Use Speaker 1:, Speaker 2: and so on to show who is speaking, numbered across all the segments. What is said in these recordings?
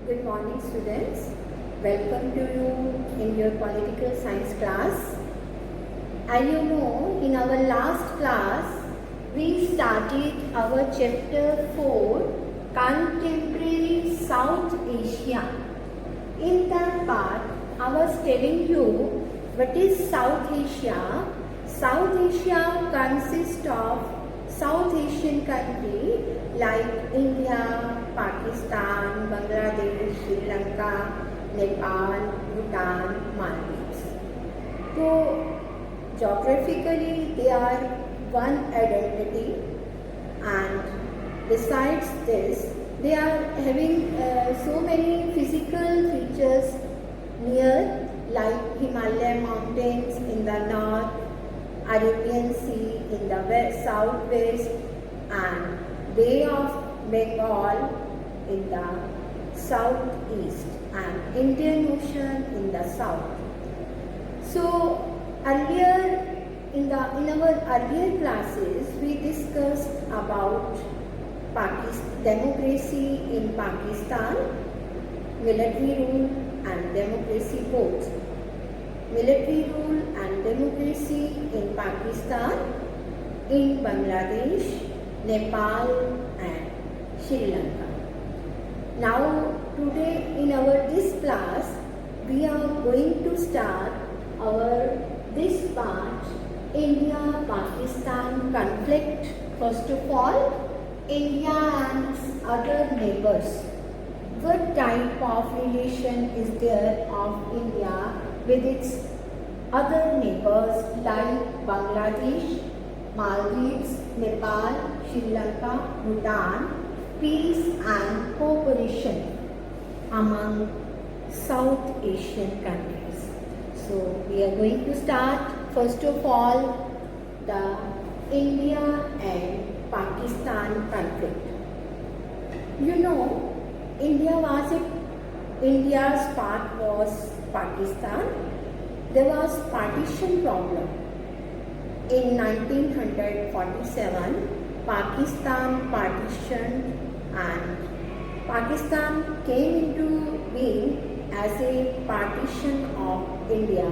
Speaker 1: Good morning, students. Welcome to you in your political science class. As you know, in our last class, we started our chapter 4, Contemporary South Asia. In that part, I was telling you what is South Asia. South Asia consists of South Asian countries like India, Pakistan, Bangladesh, Sri Lanka, Nepal, Bhutan, Maldives. So geographically they are one identity, and besides this they are having so many physical features near, like Himalaya mountains in the north, Arabian Sea in the west, southwest, and Bay of Bengal in the southeast, and Indian Ocean in the south. So earlier in our earlier classes we discussed about democracy in Pakistan, military rule and democracy both. Military rule and democracy in Pakistan, in Bangladesh, Nepal and Sri Lanka. Now today in this class we are going to start our this part, India-Pakistan conflict. First of all, India and other neighbors. What type of relation is there of India with its other neighbors like Bangladesh, Maldives, Nepal, Sri Lanka, Bhutan? Peace and cooperation among South Asian countries. So we are going to start first of all the India and Pakistan conflict. You know, India's part was Pakistan. There was partition problem. In 1947, Pakistan partitioned and Pakistan came into being as a partition of India.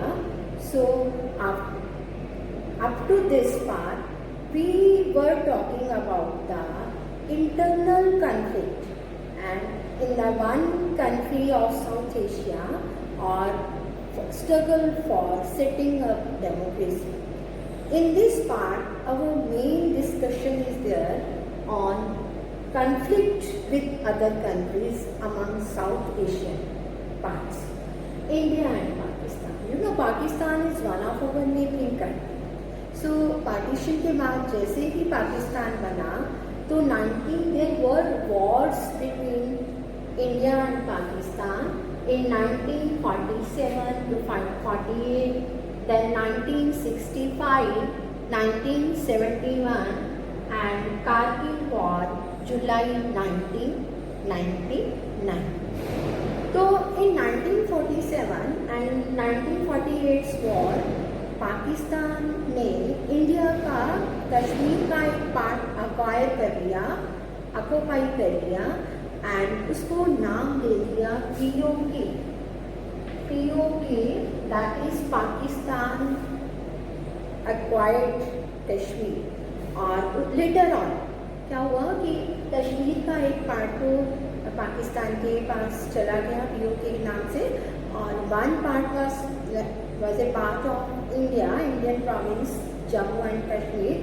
Speaker 1: So up to this part, we were talking about the internal conflict and in the one country of South Asia, or struggle for setting up democracy. In this part, our main discussion is there on conflict with other countries among South Asian parts, India and Pakistan. You know, Pakistan is one of our neighboring countries. So partition के बाद जैसे ही पाकिस्तान बना तो there were wars between India and Pakistan in 1947 to 48, then 1965, 1971 and Kargil War, July 1999. So in 1947 and 1948 war, Pakistan ने India का कश्मीर का एक part occupy कर लिया एंड उसको नाम दे दिया PoK, that is Pakistan acquired Kashmir. और लेटर ऑन क्या हुआ कि कश्मीर का एक पार्ट तो पाकिस्तान के पास चला गया पीओके के नाम से, और one part was a part of Indian province, Jammu and Kashmir,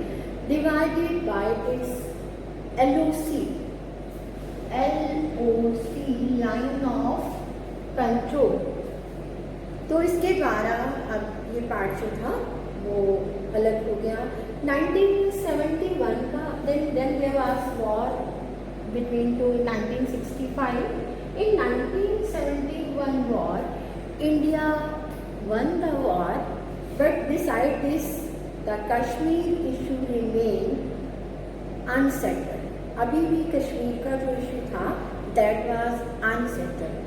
Speaker 1: divided by its LOC, line of control. तो इसके द्वारा अब ये पार्ट जो था वो अलग हो गया. 1971 का then there was war between two in 1965. In 1971 war, India won the war, but beside this, the Kashmir issue remained unsettled. अभी भी कश्मीर का जो इशू था, that was unsettled.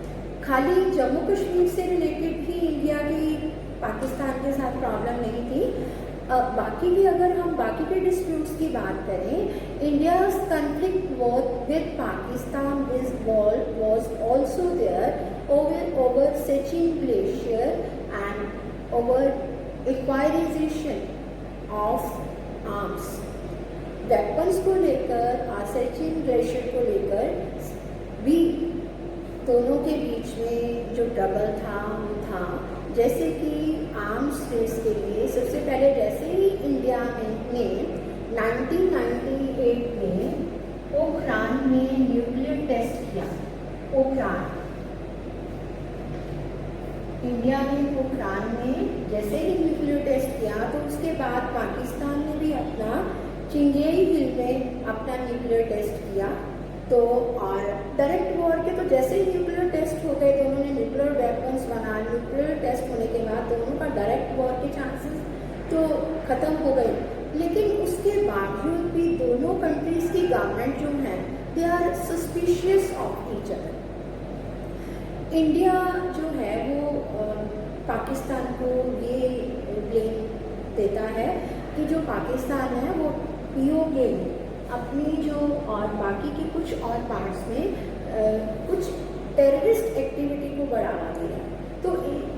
Speaker 1: खाली जम्मू कश्मीर से रिलेटेड भी इंडिया की पाकिस्तान के साथ प्रॉब्लम नहीं थी. बाकी की अगर हम बाकी के डिस्प्यूट्स की बात करें, India's conflict with Pakistan was also there over Sechin Glacier and over acquirization of arms. Weapons को लेकर सेचिन ग्लेशियर को लेकर भी दोनों के बीच में जो ट्रबल था वो था। जैसे कि आर्म्स रेस के लिए सबसे पहले जैसे ही इंडिया ने 1998 में पोखरान में न्यूक्लियर टेस्ट किया, पोखरान इंडिया ने पोखरान में जैसे ही न्यूक्लियर टेस्ट किया तो उसके बाद पाकिस्तान ने भी अपना चिंगेरी हिल में अपना न्यूक्लियर टेस्ट किया। तो और डायरेक्ट वॉर के तो जैसे ही न्यूक्लियर टेस्ट हो गए तो उन्होंने न्यूक्लियर वेपन्स बना, न्यूक्लियर टेस्ट होने के बाद दोनों का डायरेक्ट वॉर के चांसेस तो ख़त्म हो गए। लेकिन उसके बावजूद भी दोनों कंट्रीज़ की गवर्नमेंट जो है they are suspicious of each other. India जो है वो पाकिस्तान को ये ब्लेम देता है कि जो पाकिस्तान है वो पीओके अपनी जो और बाकी के कुछ और पार्ट्स में कुछ टेररिस्ट एक्टिविटी को बढ़ावा दिया। तो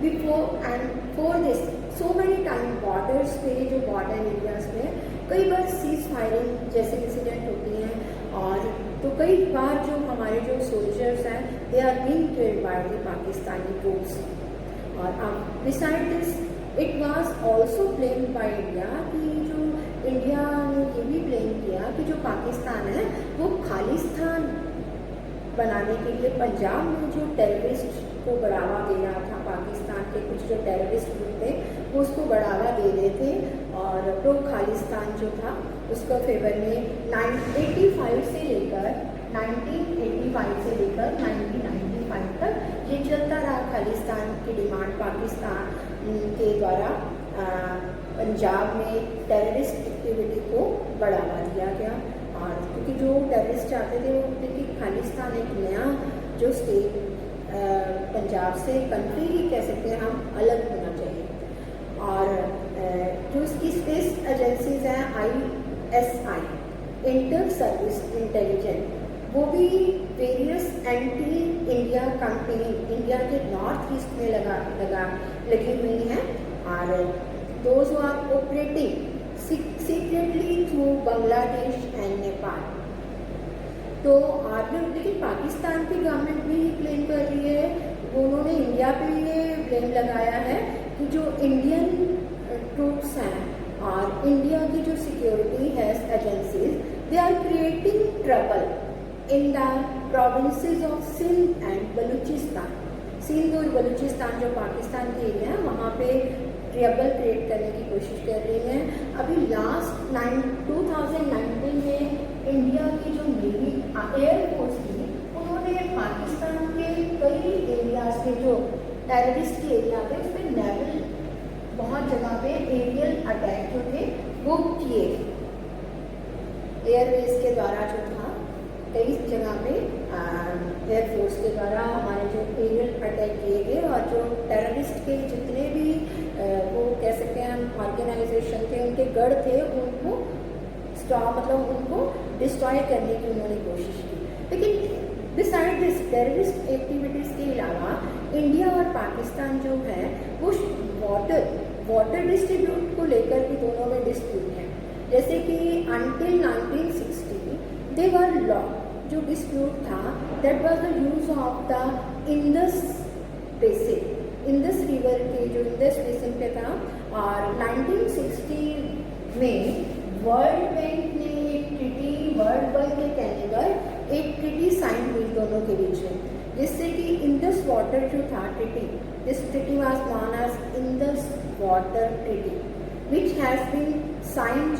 Speaker 1: before and for this so many time borders पे, जो बॉर्डर एरियाज में कई बार सीज फायरिंग जैसे इंसिडेंट होती हैं और तो कई बार जो हमारे जो सोल्जर्स हैं they are being killed by the Pakistani troops. और अब beside this it was also blamed by India कि जो इंडिया ने ये भी ब्लेम किया कि जो पाकिस्तान है वो खालिस्तान बनाने के लिए पंजाब में जो टेररिस्ट को बढ़ावा दे रहा था, पाकिस्तान के कुछ जो टेररिस्ट ग्रुप थे वो उसको बढ़ावा दे रहे थे और प्रो खालिस्तान जो था उसका फेवर में 1985 से लेकर 1995 तक ये चलता रहा। खालिस्तान की डिमांड पाकिस्तान के द्वारा पंजाब में टेररिस्ट एक्टिविटी को बढ़ावा दिया गया। और क्योंकि जो टेररिस्ट चाहते थे वो कहते कि खालिस्तान एक नया जो स्टेट पंजाब से कंट्री ही कह सकते हैं हम अलग होना चाहिए। और जो इसकी स्पेस एजेंसीज हैं ISI इंटर सर्विस इंटेलिजेंस, वो भी various anti India campaign India के नॉर्थ ईस्ट में लगी हुई हैं और those who are operating secretly through Bangladesh and Nepal. तो आज लेकिन पाकिस्तान की गवर्नमेंट भी क्लेम कर रही है, उन्होंने इंडिया पे ये ब्लेम लगाया है कि जो इंडियन ट्रूप्स हैं और इंडिया की जो सिक्योरिटी है agencies they are creating trouble in the provinces of Sindh and Balochistan. Sindh और बलूचिस्तान जो पाकिस्तान के एरिया है वहाँ पे ट्रबल क्रिएट करने की कोशिश कर रही हैं। अभी लास्ट 2019 में इंडिया की जो नेवी एयरफोर्स थी उन्होंने पाकिस्तान के कई एरियाज के जो टेररिस्ट के एरिया थे उस पर नेवल बहुत जगह पे एरियल अटैक जो थे वो किए। एयरबेस के द्वारा जो था कई जगह पे एयरफोर्स के द्वारा हमारे जो एरियल अटैक किए गए और जो टेररिस्ट के जितने भी वो कह सकते हैं ऑर्गेनाइजेशन थे उनके गढ़ थे उनको मतलब उनको डिस्ट्रॉय करने की उन्होंने कोशिश की। लेकिन बिसाइड दिस टेररिस्ट एक्टिविटीज़ के अलावा इंडिया और पाकिस्तान जो है वो वाटर डिस्ट्रीब्यूट को लेकर भी दोनों में डिस्प्यूट है। जैसे कि अंटिल 1960 दे वर लॉ जो डिस्प्यूट था that was the use of the Indus basin, Indus river के जो इंडस बेसिन पे था। और 1960 में वर्ल्ड बैंक ने एक ट्रीटी, वर्ल्ड बैंक के कहने पर एक ट्रीटी साइन हुई दोनों के बीच में, जिससे कि इंडस वाटर जो था treaty, this treaty was known as Indus water treaty which has been signed,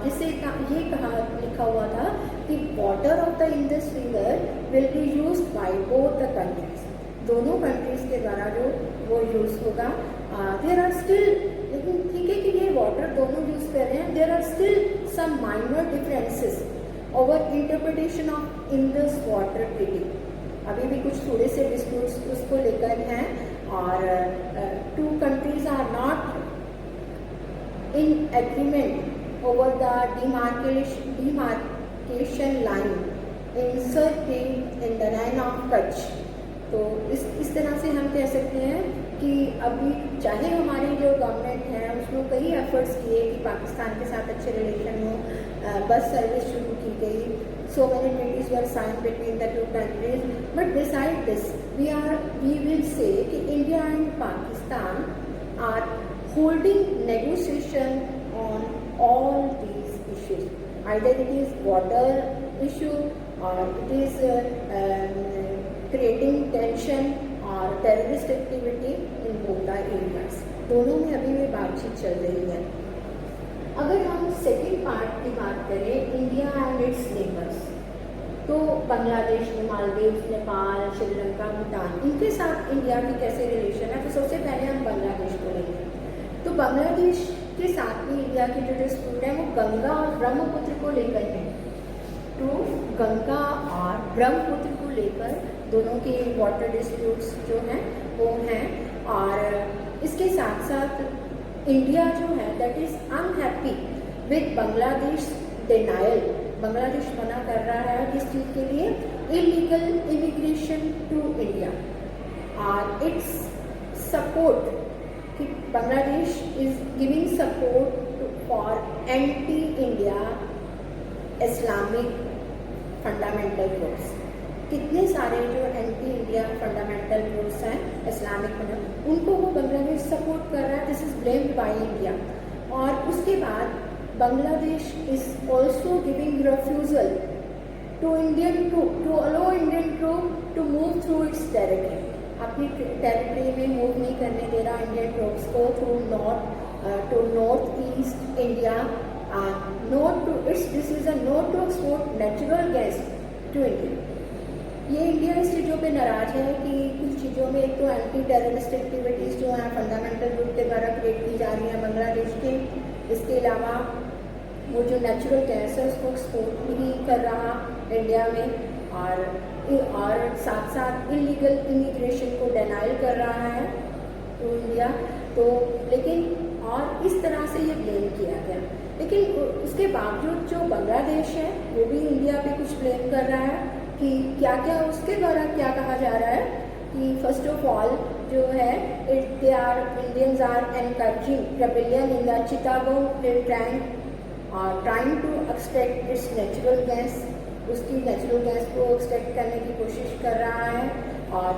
Speaker 1: जिसे ये लिखा हुआ था कि water of the Indus river will be used by both the countries, दोनों कंट्रीज के द्वारा जो वो यूज़ होगा। देयर आर स्टिल, लेकिन ठीक है कि ये वाटर दोनों यूज़ कर रहे हैं, there are still some minor differences over interpretation of Indus water treaty. अभी भी कुछ थोड़े से डिस्प्यूट्स उसको लेकर हैं और two countries are not in agreement over the demarcation line inserted in the Rhine of Kutch. तो इस तरह से हम कह सकते हैं कि अभी चाहे हमारी जो गवर्नमेंट है उसने कई एफर्ट्स किए कि पाकिस्तान के साथ अच्छे रिलेशन हो, बस सर्विस शुरू की गई, so many treaties were signed between the two countries, but beside this we will say कि India and Pakistan are holding negotiation on all these issues, either it is water issue or it is creating tension और terrorist activity in both the areas, दोनों में अभी भी बातचीत चल रही है। अगर हम सेकेंड पार्ट की बात करें, इंडिया एंड इट्स नेबर्स, तो बांग्लादेश, मालदीव्स, नेपाल, श्रीलंका, भूटान, इनके साथ इंडिया की कैसे रिलेशन है। तो सबसे पहले हम बांग्लादेश को लेंगे। तो बांग्लादेश के साथ भी इंडिया की जो डिस्प्यूट है वो गंगा और ब्रह्मपुत्र को लेकर है। तो गंगा और ब्रह्मपुत्र को लेकर दोनों के वाटर डिस्प्यूट्स जो हैं वो हैं, और इसके साथ साथ इंडिया जो है that is unhappy with Bangladesh denial. Bangladesh मना कर रहा है किस चीज़ के लिए, इलीगल इमिग्रेशन टू इंडिया, और इट्स सपोर्ट कि Bangladesh is giving support for anti India Islamic fundamental groups. कितने सारे जो एंटी इंडिया फंडामेंटल ग्रुप्स हैं इस्लामिक, उनको वो बांग्लादेश सपोर्ट कर रहा है, this is blamed by India. और उसके बाद Bangladesh is also giving refusal to Indian troop, to aloe Indian troop to move through its territory. अपनी टेरिटरी में मूव नहीं करने दे रहा इंडियन ट्रूप्स को through north east India, not to its decision not to export natural gas to India. ये India इस चीज़ों पे नाराज है कि कुछ चीज़ों में एक तो एंटी टेररिस्ट एक्टिविटीज़ जो हैं फंडामेंटल ग्रुप के द्वारा क्रिएट की जा रही हैं बांग्लादेश के, इसके अलावा वो जो नेचुरल गैस है उसको एक्सपोर्ट नहीं कर रहा इंडिया में, और साथ साथ इलीगल इमिग्रेशन को डिनाइल कर रहा है तो इंडिया। तो लेकिन और इस तरह से ये ब्लेम किया गया, लेकिन उसके बावजूद जो बांग्लादेश है वो भी इंडिया पे कुछ ब्लेम कर रहा है कि क्या क्या उसके द्वारा क्या कहा जा रहा है कि फर्स्ट ऑफ ऑल जो है they are Indians are encouraging rebellion in the Chittagong plate tank और trying to extract its natural gas, उसकी नेचुरल गैस को एक्सट्रैक्ट करने की कोशिश कर रहा है, और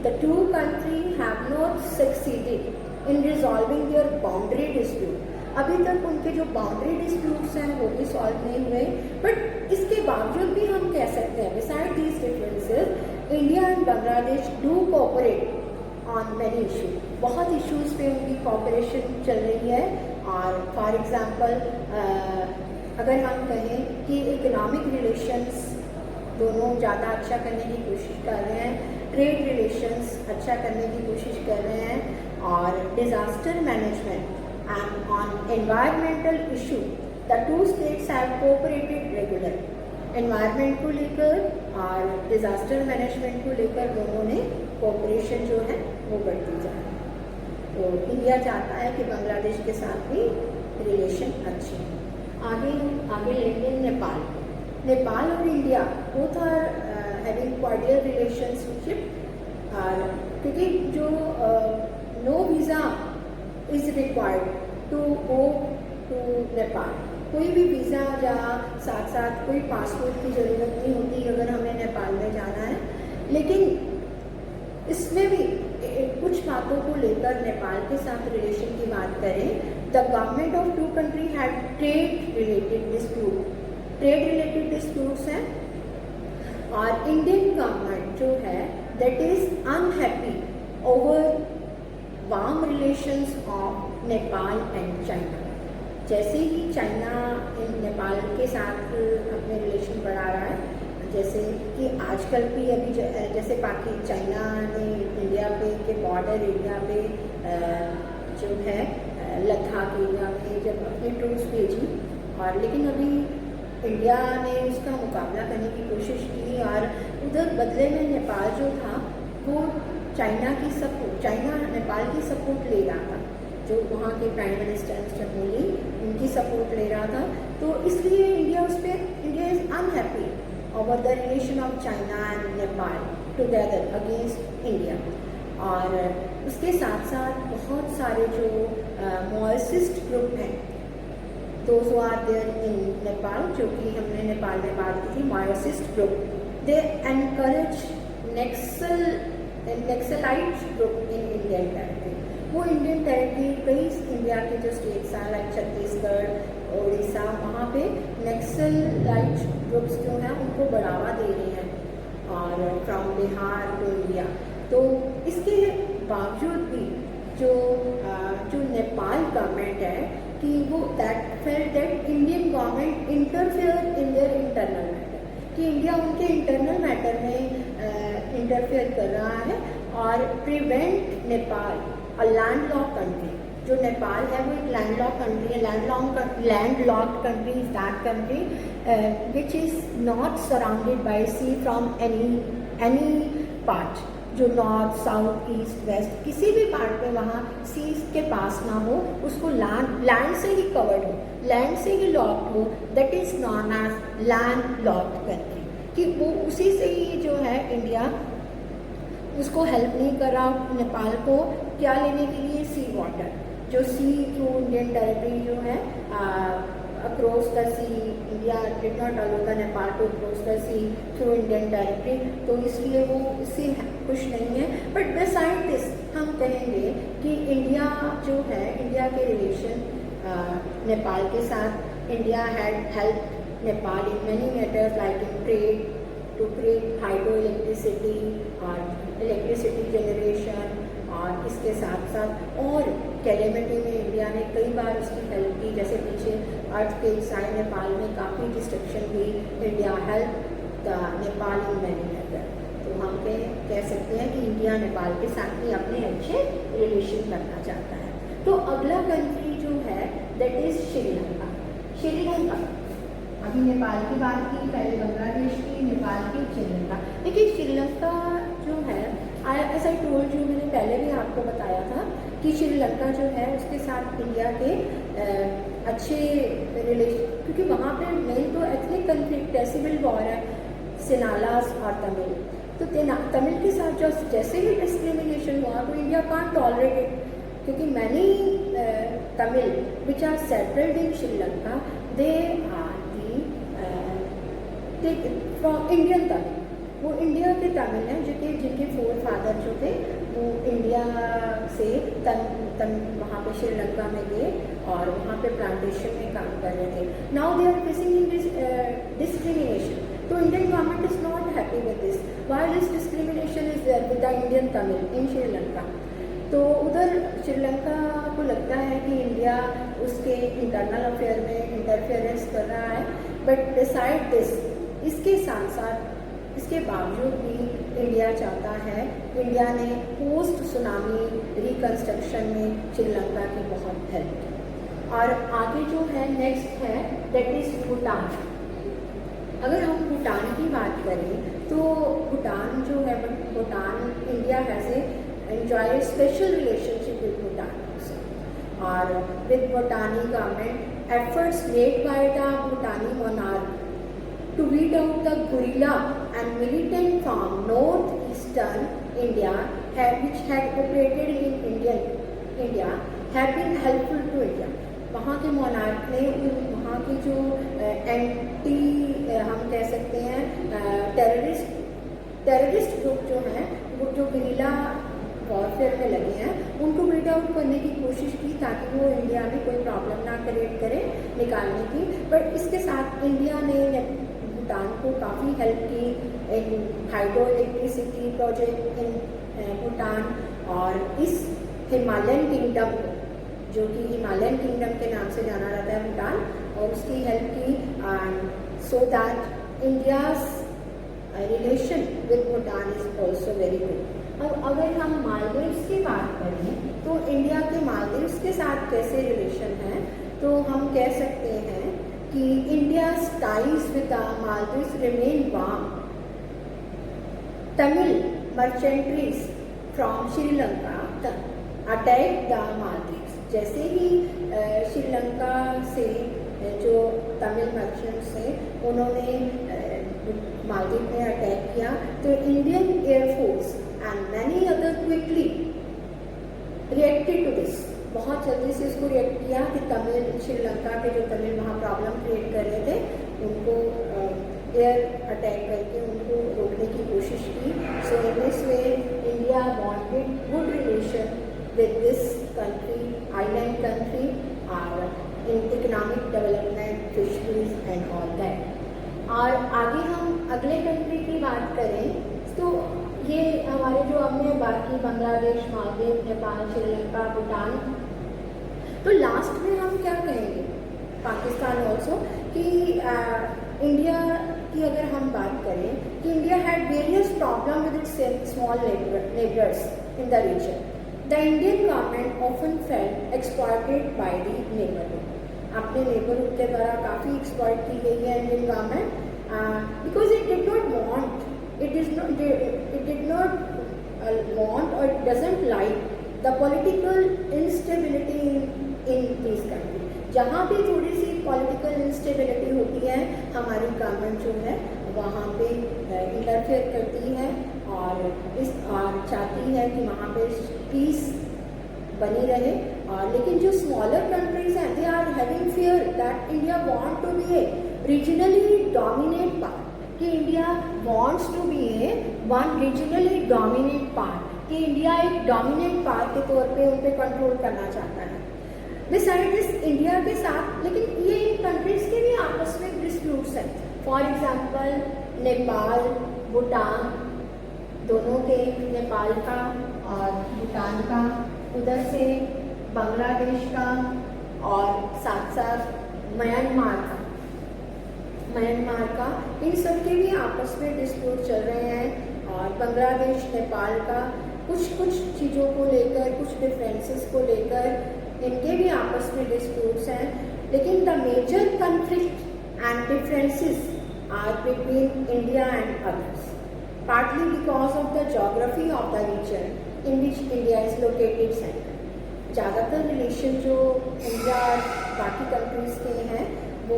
Speaker 1: the two country have not succeeded in resolving their boundary dispute. अभी तक उनके जो बाउंड्री डिस्प्यूट्स हैं वो भी सॉल्व नहीं हुए, बट इसके बावजूद भी हम कह सकते हैं beside these differences India and Bangladesh do cooperate on many issue. बहुत इश्यूज पे उनकी कोऑपरेशन चल रही है, और फॉर एग्जांपल अगर हम कहें कि इकोनॉमिक रिलेशंस दोनों ज़्यादा अच्छा करने की कोशिश कर रहे हैं, ट्रेड रिलेशंस अच्छा करने की कोशिश कर रहे हैं, और disaster management and on environmental issue the two states have cooperated regularly। Environment को लेकर और डिज़ास्टर मैनेजमेंट को लेकर दोनों ने कोऑपरेशन जो है वो बढ़ती जा रही है। तो इंडिया चाहता है कि बांग्लादेश के साथ भी रिलेशन अच्छे हैं। आगे लेंगे नेपाल और India both are having cordial relationship, क्योंकि जो no visa is required to go to Nepal, कोई भी वीज़ा या साथ साथ कोई पासपोर्ट की ज़रूरत नहीं होती अगर हमें नेपाल में जाना है। लेकिन इसमें भी कुछ बातों को लेकर नेपाल के साथ रिलेशन की बात करें, the government of two country had trade related disputes हैं, और इंडियन गवर्नमेंट जो है that is unhappy over warm relations of Nepal and China. जैसे ही चाइना नेपाल के साथ अपने रिलेशन बढ़ा रहा है, जैसे कि आजकल भी अभी जैसे चाइना ने इंडिया पे के बॉर्डर एरिया पे जो है लद्दाख एरिया में जब अपनी ट्रूप्स भेजी, और लेकिन अभी इंडिया ने उसका मुकाबला करने की कोशिश की, और उधर बदले में नेपाल जो था वो चाइना नेपाल की सपोर्ट ले रहा था। जो वहाँ के प्राइम मिनिस्टर मिस्टर मोदी उनकी सपोर्ट ले रहा था, तो इसलिए India is unhappy over the relation of China and Nepal together against India. और उसके साथ साथ बहुत सारे जो माओइस्ट ग्रुप हैं, those who are there in Nepal, जो कि हमने नेपाल में बात की थी, Maoist group, they encourage Naxalite group in Indian territory. वो इंडियन टेरिटरी कई इंडिया के जो स्टेट्स हैं लाइक छत्तीसगढ़, उड़ीसा, वहाँ पे नक्सलाइट ग्रुप्स जो हैं उनको बढ़ावा दे रहे हैं, और फ्रॉम बिहार टू इंडिया। तो इसके बावजूद भी जो नेपाल गवर्नमेंट है कि वो felt that Indian government interfere in their internal matter, कि इंडिया उनके इंटरनल मैटर में इंटरफेयर कर रहा है और prevent Nepal, a landlocked country, जो नेपाल है वो एक लैंडलॉक्ड कंट्री है। Landlocked country is that country which is not surrounded by sea from any part, जो नॉर्थ साउथ ईस्ट वेस्ट किसी भी पार्ट में वहाँ सी के पास ना हो, उसको लैंड से ही कवर्ड हो, लैंड से ही लॉक्ड हो, that is known as land locked country, कि वो उसी से ही जो है इंडिया उसको हेल्प नहीं कर रहा नेपाल को क्या लेने के लिए, सी वाटर, जो सी थ्रू इंडियन टेरिटरी जो है across the sea, India did not allow the Nepal to across the sea through Indian territory, तो इसलिए वो इससे खुश नहीं है। बट बिसाइड दिस हम कहेंगे कि इंडिया जो है, इंडिया के रिलेशन नेपाल के साथ, India had help Nepal in many matters like in trade, to create hydro electricity और इलेक्ट्रिसिटी जनरेशन, और इसके साथ साथ और कैलेमिटी में इंडिया ने कई बार उसकी हेल्प की, जैसे पीछे अर्थक्वेक आए नेपाल में, काफ़ी डिस्ट्रक्शन हुई, India help the Nepal in many matter. तो हम कह सकते हैं कि इंडिया नेपाल के साथ भी अपने अच्छे रिलेशन करना चाहता है। तो अगला कंट्री जो है दैट इज़ श्रीलंका। श्रीलंका, अभी नेपाल की बात की, पहले बांग्लादेश की, नेपाल की, श्रीलंका। देखिए श्रीलंका जो है, एज आई टोल्ड यू, मैंने पहले भी आपको बताया था कि श्रीलंका जो है उसके साथ इंडिया के अच्छे रिलेशन, क्योंकि वहाँ पे मेन तो एथनिक कन्फ्लिक्ट है, सिविल वॉर है, सिनालास और तमिल। तो तमिल के साथ जो जैसे ही डिस्क्रिमिनेशन हुआ तो इंडिया कांट टॉलरेट इट, क्योंकि many Tamil which are settled in Sri Lanka, they are from Indian Tamil, वो इंडिया के तमिल हैं, जिनके फोर फादर जो थे वो इंडिया से वहाँ पे श्रीलंका में गए और वहाँ पे प्लांटेशन में काम कर रहे थे। Now they are facing in discrimination, तो Indian government is not happy with this, why this discrimination is there with the Indian Tamil in Sri Lanka. तो उधर श्रीलंका को लगता है कि इंडिया उसके इंटरनल अफेयर में इंटरफेरेंस कर रहा है, बट डिसाइड दिस, इसके साथ साथ इसके बावजूद भी इंडिया चाहता है, इंडिया ने पोस्ट सुनामी रिकंस्ट्रक्शन में श्रीलंका की बहुत हेल्प की। और आगे जो है नेक्स्ट है दैट इज़ भूटान। अगर हम भूटान की बात करें तो भूटान जो है, Bhutan, India has enjoy special relationship with Bhutan, और with Bhutani government efforts made by the Bhutani monarch to weed out the guerrilla and militant from northeastern India which had operated in India have been helpful to India। वहाँ के monarch ने वहाँ की जो anti हम कह सकते हैं टेररिस्ट ग्रुप जो हैं, वो जो गुरिल्ला वॉरफेयर में लगे हैं, उनको वीड आउट करने की कोशिश की ताकि वो इंडिया में कोई प्रॉब्लम ना क्रिएट करे निकालने की। बट इसके साथ इंडिया ने भूटान को काफ़ी हेल्प की इन hydro electricity project in Bhutan, और इस हिमालयन किंगडम को, जो कि हिमालयन किंगडम के नाम से जाना जाता है भूटान, और उसकी हेल्प की, and so that India's relation with Bhutan is also very good. अब अगर हम मालदीव्स की बात करें तो इंडिया के मालदीव्स के साथ कैसे रिलेशन है, तो हम कह सकते हैं कि India's ties with the Maldives remain warm. Tamil mercenaries from Sri Lanka attack the Maldives, जैसे ही श्रीलंका से जो तमिल मर्चेंट्स हैं उन्होंने मालदीव में अटैक किया, तो Indian air force and many other quickly reacted to this, बहुत जल्दी से इसको रिएक्ट किया कि तमिल श्रीलंका के जो तमिल वहाँ प्रॉब्लम क्रिएट कर रहे थे उनको एयर अटैक करके उनको रोकने की कोशिश की। So in this way India wanted good relation with this country, island country, और in economic development, fisheries and all that. और आगे हम अगले कंट्री की बात करें तो ये हमारे जो हमने बाकी बांग्लादेश, मालदीव, नेपाल, श्रीलंका, भूटान, तो लास्ट में हम क्या कहेंगे पाकिस्तान ऑल्सो कि इंडिया की अगर हम बात करें कि India had various problem with its small neighbours in the region. The Indian government often felt exploited by the neighbourhood, अपने नेबरहुड के द्वारा काफ़ी एक्सप्लॉइट की गई है Indian government, because it did not want, it did not want or it doesn't like the political instability in these countries। जहाँ भी थोड़ी सी पॉलिटिकल इंस्टेबिलिटी होती है हमारी गवर्नमेंट जो है वहाँ पे इंटरफेयर करती है और चाहती है कि वहाँ पे पीस बनी रहे। और लेकिन जो स्मॉलर कंट्रीज हैं they are having fear that India want to be a regionally dominate part, कि India wants to be a one regionally dominate part, कि इंडिया एक डोमिनेट पार्ट के तौर पे उन पर कंट्रोल करना चाहता है। बिसाइड दिस इंडिया के साथ लेकिन ये इन कंट्रीज के भी आपस में डिस्प्यूट्स हैं। फॉर एग्जांपल नेपाल, भूटान, दोनों के, नेपाल का और भूटान का, उधर से बांग्लादेश का और साथ साथ म्यांमार का, इन सब के भी आपस में डिस्प्यूट चल रहे हैं। और बांग्लादेश, नेपाल का कुछ चीज़ों को लेकर, कुछ डिफरेंसेस को लेकर इनके भी आपस में डिस्प्यूट्स हैं। लेकिन the major conflict and differences are between India and others, partly because of the geography of the region in which India is located centre. ज़्यादातर रिलेशन जो इंडिया और बाकी कंट्रीज़ के हैं वो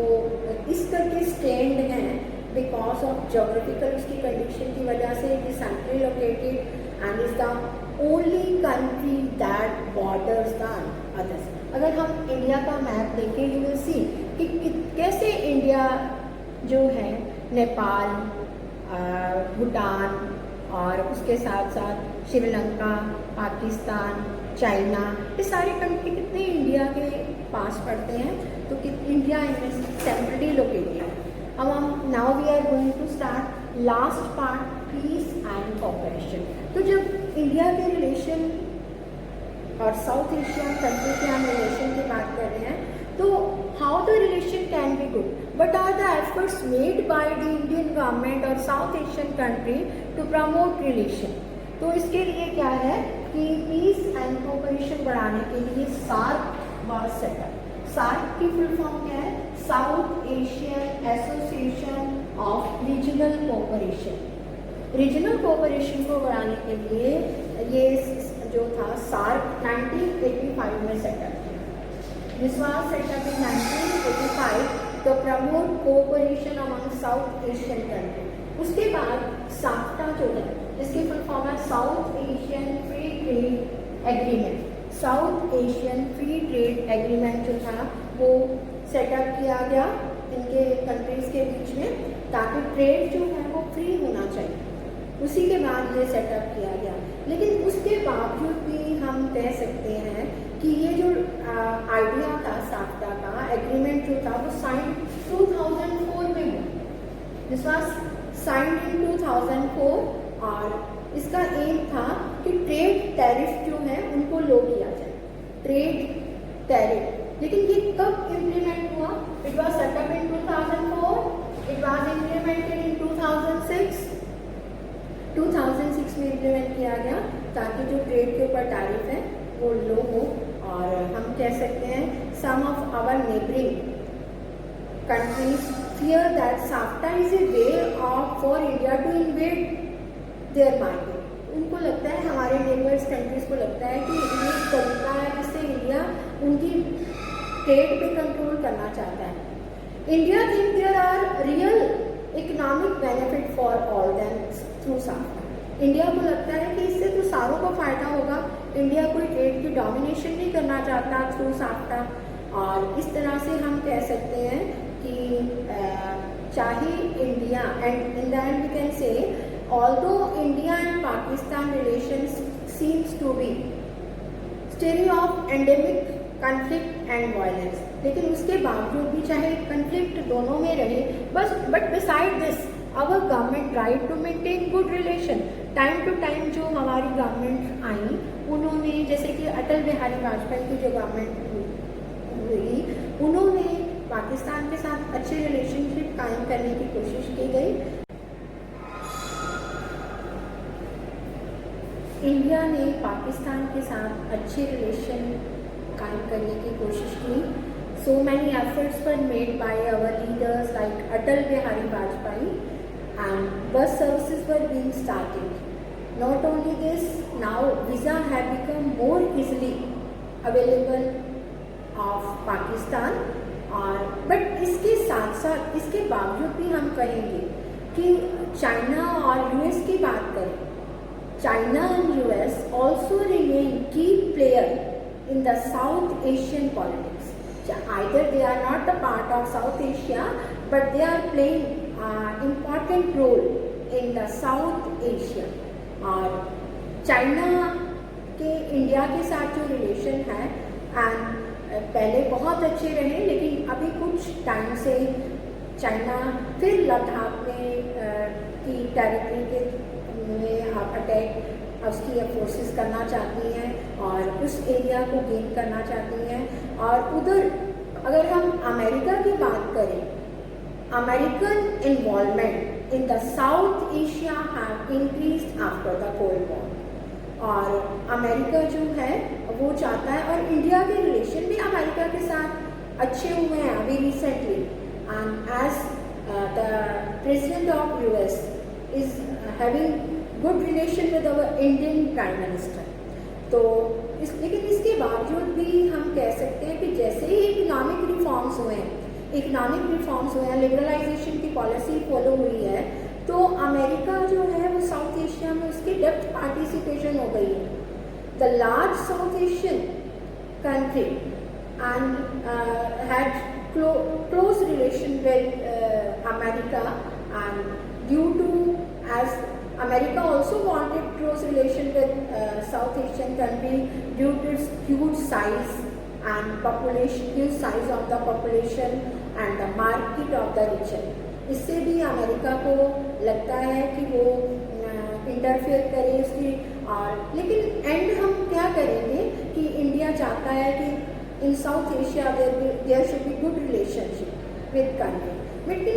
Speaker 1: इस करके स्टैंड हैं बिकॉज ऑफ जोग्राफिकल उसकी कंडीशन की वजह से it is centrally located and is the only country that borders the others. अगर हम इंडिया का मैप देखें यू विल सी कि कैसे इंडिया जो है नेपाल, भूटान और उसके साथ साथ श्रीलंका, पाकिस्तान, चाइना, ये सारे कंट्री कितने इंडिया के पास पड़ते हैं, तो कि इंडिया इनमें सेंट्रली लोकेटेड है। अब हम now we are going to start last part, peace and cooperation. तो जब इंडिया के रिलेशन और साउथ एशियन कंट्री के हम रिलेशन की बात कर रहे हैं तो how the relation can be good, what are the efforts made by the Indian government और South Asian country to promote relation. तो इसके लिए क्या है कि पीस एंड कोऑपरेशन बढ़ाने के लिए सार्क वाज सेटअप। सार्क की फुल फॉर्म क्या है? South Asian association of regional cooperation. Regional cooperation को बढ़ाने के लिए ये जो था सार्क 1985 में सेटअप किया। This was setup in 1985 to promote cooperation among South Asian countries। उसके बाद साफ्टा जो है इसकी फुल फॉर्म है south Asian free trade agreement. South Asian free trade agreement जो था वो सेटअप किया गया इनके कंट्रीज़ के बीच में ताकि ट्रेड जो है वो फ्री होना चाहिए। उसी के बाद ये सेटअप किया गया, लेकिन उसके बावजूद भी हम कह सकते हैं कि ये जो आइडिया था साफ्टा का एग्रीमेंट जो था वो साइन 2004 में हुआ। दिस वाज साइंड इन 2004 और इसका एम था कि ट्रेड टैरिफ जो है उनको लो किया जाए, ट्रेड टैरिफ। लेकिन ये कब इम्प्लीमेंट हुआ? It was setup in 2004, it was implemented in 2006 में इम्प्लीमेंट किया गया ताकि जो ट्रेड के ऊपर टैरिफ है वो लो हो। और हम कह सकते हैं some of our neighbouring countries fear that SAFTA is a way for India to invade their market। उनको लगता है, हमारे नेबर्स कंट्रीज को लगता है कि ये तरीका है जिससे इंडिया उनकी ट्रेड पे कंट्रोल करना चाहता है. India think there are real economic benefit for all them through SAFTA. India को लगता है कि इससे तो सारों को फ़ायदा होगा. इंडिया कोई ट्रेड की डोमिनेशन नहीं करना चाहता थ्रू साफ्टा. और इस तरह से हम कह सकते हैं कि चाहे India and in the end we can say although India and Pakistan relations seems to be story of endemic conflict and violence, लेकिन उसके बावजूद भी चाहे कन्फ्लिक्ट दोनों में रहे but beside this our government tried to maintain good relation. Time to time जो हमारी गवर्नमेंट आई उन्होंने, जैसे कि अटल बिहारी वाजपेयी की जो गवर्नमेंट हुई, उन्होंने पाकिस्तान के साथ अच्छे रिलेशनशिप कायम करने की कोशिश की गई. इंडिया ने पाकिस्तान के साथ अच्छे रिलेशन कायम करने की कोशिश की. So many efforts were made by our leaders like Atal Bihari Vajpayee, and bus services were being started. Not only this, now visa have become more easily available of Pakistan. और but इसके साथ साथ इसके बावजूद भी हम कहेंगे कि चाइना और यूएस की बात करें, China and US also remain key player in the South Asian politics. Either they are not a part of South Asia, but they are playing important role in the South Asia. और China के India के साथ जो relation है and पहले बहुत अच्छे रहे, लेकिन अभी कुछ टाइम से चाइना फिर लद्दाख में की टेरिटरी के में अटैक उसकी फोर्सेस करना चाहती हैं और उस एरिया को गेन करना चाहती हैं. और उधर अगर हम अमेरिका की बात करें, American involvement in the south Asia have increased after the cold war. और अमेरिका जो है वो चाहता है, और इंडिया के रिलेशन भी अमेरिका के साथ अच्छे हुए हैं अभी recently. And as the president of US is having good relation with our Indian prime minister. तो लेकिन इसके बावजूद भी हम कह सकते हैं कि जैसे ही इकोनॉमिक रिफॉर्म्स हुए हैं, लिबरलाइजेशन की पॉलिसी फॉलो हुई है, तो अमेरिका जो है वो साउथ एशिया में उसकी डेप्थ पार्टिसिपेशन हो गई है. The large south Asian country and had close relation with America, and due to as America also wanted close relation with South Asian country due to its huge size and population, huge size of the population and the market of the region. इससे भी America को लगता है कि वो interfere करे उसकी. और लेकिन एंड हम क्या करेंगे कि इंडिया चाहता है कि in South Asia there should be good relationship with country. But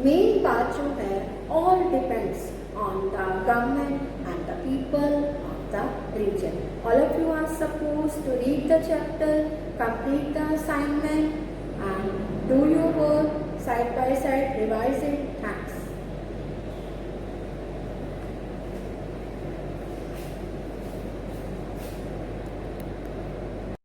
Speaker 1: main part जो है all depends on the government and the people of the region. All of you are supposed to read the chapter, complete the assignment and do your work side by side, revise it